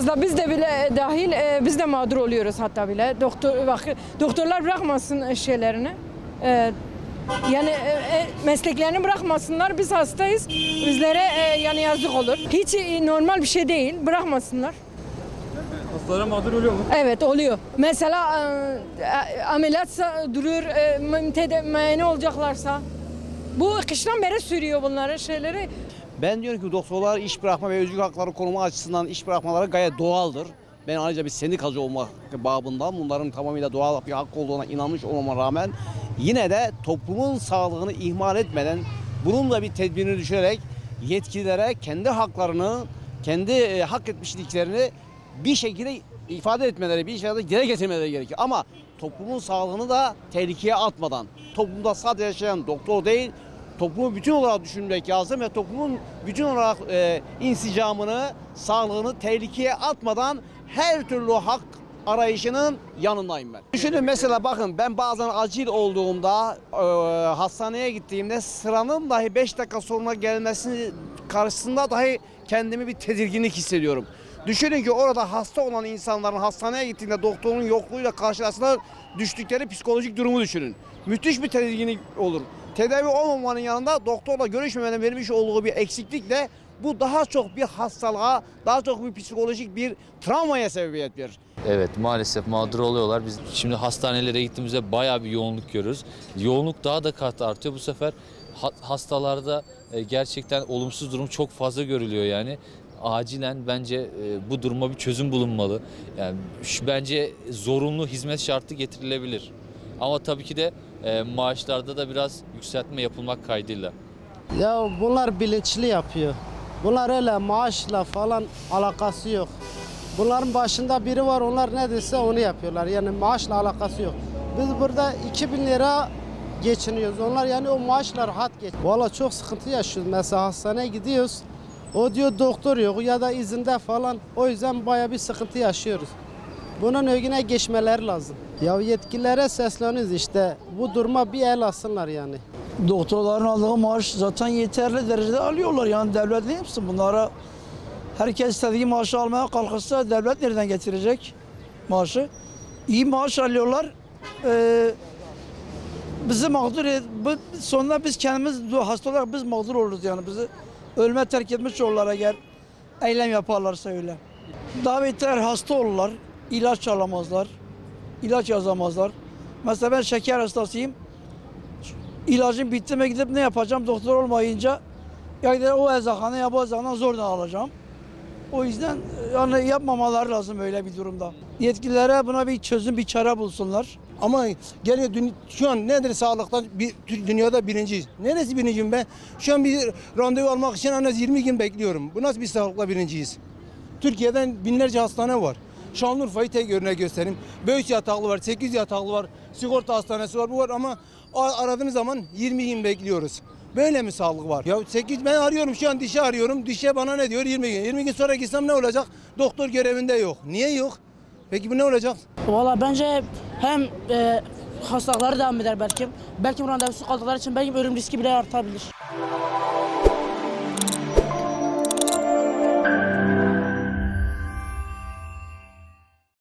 fazla. Biz de bile dahil biz de mağdur oluyoruz hatta bile. Doktorlar bırakmasın şeylerini. Yani mesleklerini bırakmasınlar. Biz hastayız. Bizlere yani yazık olur. Hiç normal bir şey değil. Bırakmasınlar. Hastalara mağdur oluyor mu? Evet oluyor. Mesela ameliyatsa durur, ne olacaklarsa. Bu kıştan beri sürüyor bunları şeyleri. Ben diyorum ki doktorlar iş bırakma ve özgür hakları koruma açısından iş bırakmaları gayet doğaldır. Ben ayrıca bir sendikacı olmak babından bunların tamamıyla doğal bir hak olduğuna inanmış olmama rağmen yine de toplumun sağlığını ihmal etmeden bunun da bir tedbirini düşürerek yetkililere kendi haklarını, kendi hak etmişliklerini bir şekilde ifade etmeleri, bir şekilde dile getirmeleri gerekiyor. Ama toplumun sağlığını da tehlikeye atmadan, toplumda sadece yaşayan doktor değil, toplumu bütün olarak düşünmek lazım ve toplumun bütün olarak insicamını, sağlığını tehlikeye atmadan her türlü hak arayışının yanındayım ben. Düşünün mesela bakın ben bazen acil olduğumda hastaneye gittiğimde sıranın dahi 5 dakika sonra gelmesi karşısında dahi kendimi bir tedirginlik hissediyorum. Düşünün ki orada hasta olan insanların hastaneye gittiğinde doktorun yokluğuyla karşılaştılar düştükleri psikolojik durumu düşünün. Müthiş bir tedirginlik olur. Tedavi olmamanın yanında doktorla görüşmemenin vermiş olduğu bir eksiklikle bu daha çok bir hastalığa, daha çok bir psikolojik bir travmaya sebebiyet verir. Evet maalesef mağdur oluyorlar. Biz şimdi hastanelere gittiğimizde bayağı bir yoğunluk görüyoruz. Yoğunluk daha da kat artıyor. Bu sefer hastalarda gerçekten olumsuz durum çok fazla görülüyor yani. Acilen bence bu duruma bir çözüm bulunmalı. Yani bence zorunlu hizmet şartı getirilebilir. Ama tabii ki de maaşlarda da biraz yükseltme yapılmak kaydıyla. Ya bunlar bilinçli yapıyor. Bunlar öyle maaşla falan alakası yok. Bunların başında biri var, onlar ne dese onu yapıyorlar. Yani maaşla alakası yok. Biz burada 2000 lira geçiniyoruz. Onlar yani o maaşla rahat geç. Valla çok sıkıntı yaşıyoruz. Mesela hastaneye gidiyoruz. O diyor doktor yok ya da izinde falan. O yüzden baya bir sıkıntı yaşıyoruz. Bunun önüne geçmeleri lazım. Ya yetkililere sesleniyoruz işte. Bu duruma bir el alsınlar yani. Doktorların aldığı maaş zaten yeterli derecede alıyorlar. Yani devlet ne yapsın bunlara? Herkes istediği maaşı almaya kalkırsa devlet nereden getirecek maaşı? İyi maaş alıyorlar. Bizi mağdur sonunda biz kendimiz hasta olarak biz mağdur oluruz yani. Bizi ölüme terk etmiş olurlar eğer eylem yaparlarsa öyle. Daha beter hasta olurlar. İlaç alamazlar. İlaç yazamazlar. Mesela ben şeker hastasıyım. İlacım bitti mi gidip ne yapacağım doktor olmayınca ya o eczane ya bu eczaneden zorla alacağım. O yüzden yani yapmamaları lazım öyle bir durumda. Yetkililere buna bir çözüm, bir çare bulsunlar. Ama geliyor şu an nedir sağlıktan dünyada birinciyiz. Neresi birinciyim ben? Şu an bir randevu almak için en az 20 gün bekliyorum. Bu nasıl bir sağlıkla birinciyiz? Türkiye'den binlerce hastane var. Şanlıurfa'yı tek örnek göstereyim. 5 yataklı var, 8 yataklı var, sigorta hastanesi var, bu var ama aradığımız zaman 20 gün bekliyoruz. Böyle mi sağlık var? Ya 8 ben arıyorum şu an dişi arıyorum. Dişe bana ne diyor? 20 gün. 20 gün sonra gitsem ne olacak? Doktor görevinde yok. Niye yok? Peki bu ne olacak? Valla bence hem hastalıkları devam eder belki. Belki randevusu kaldıkları için belki ölüm riski bile artabilir.